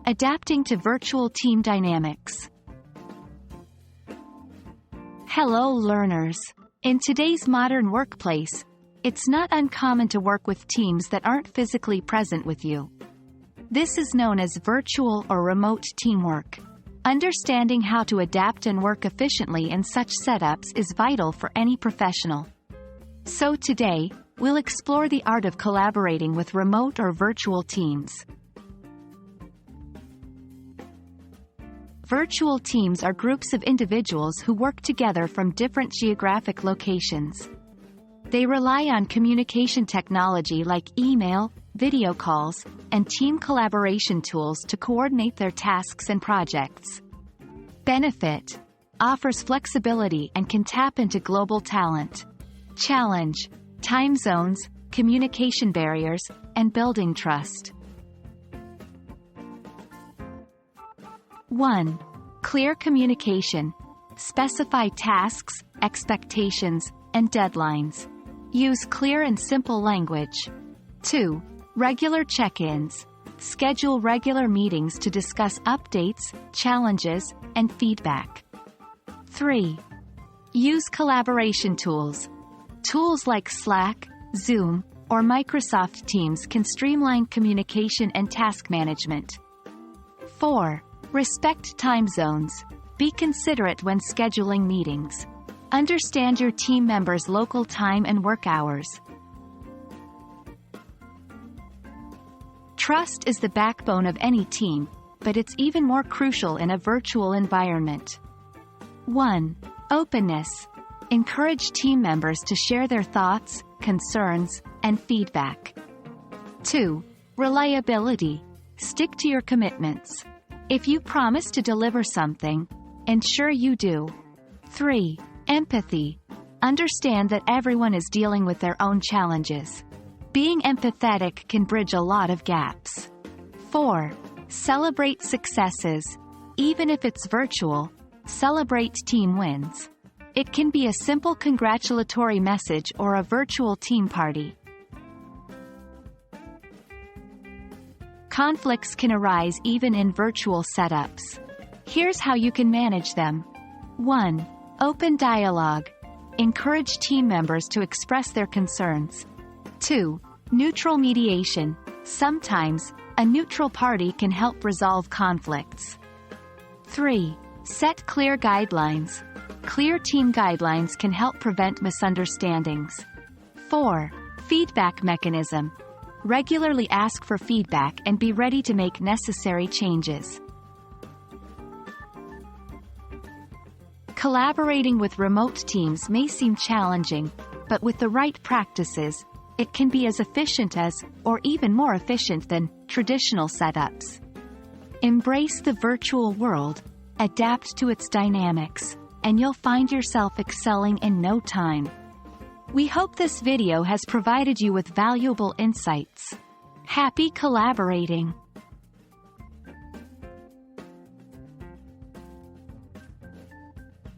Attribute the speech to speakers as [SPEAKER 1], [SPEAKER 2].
[SPEAKER 1] Adapting to virtual team dynamics. Hello learners. In today's modern workplace, it's not uncommon to work with teams that aren't physically present with you. This is known as virtual or remote teamwork. Understanding how to adapt and work efficiently in such setups is vital for any professional. So today, we'll explore the art of collaborating with remote or virtual teams. Virtual teams are groups of individuals who work together from different geographic locations. They rely on communication technology like email, video calls, and team collaboration tools to coordinate their tasks and projects. Benefit: offers flexibility and can tap into global talent. Challenge: time zones, communication barriers, and building trust. 1. Clear communication. Specify tasks, expectations, and deadlines. Use clear and simple language. 2. Regular check-ins. Schedule regular meetings to discuss updates, challenges, and feedback. 3. Use collaboration tools. Tools like Slack, Zoom, or Microsoft Teams can streamline communication and task management. 4. Respect time zones. Be considerate when scheduling meetings. Understand your team members' local time and work hours. Trust is the backbone of any team, but it's even more crucial in a virtual environment. 1. Openness. Encourage team members to share their thoughts, concerns, and feedback. 2. Reliability. Stick to your commitments. If you promise to deliver something, ensure you do. 3. Empathy. Understand that everyone is dealing with their own challenges. Being empathetic can bridge a lot of gaps. 4. Celebrate successes. Even if it's virtual, celebrate team wins. It can be a simple congratulatory message or a virtual team party. Conflicts can arise even in virtual setups. Here's how you can manage them. 1. Open dialogue. Encourage team members to express their concerns. 2. Neutral mediation. Sometimes, a neutral party can help resolve conflicts. 3. Set clear guidelines. Clear team guidelines can help prevent misunderstandings. 4. Feedback mechanism. Regularly ask for feedback and be ready to make necessary changes. Collaborating with remote teams may seem challenging, but with the right practices, it can be as efficient as, or even more efficient than, traditional setups. Embrace the virtual world, adapt to its dynamics, and you'll find yourself excelling in no time. We hope this video has provided you with valuable insights. Happy collaborating!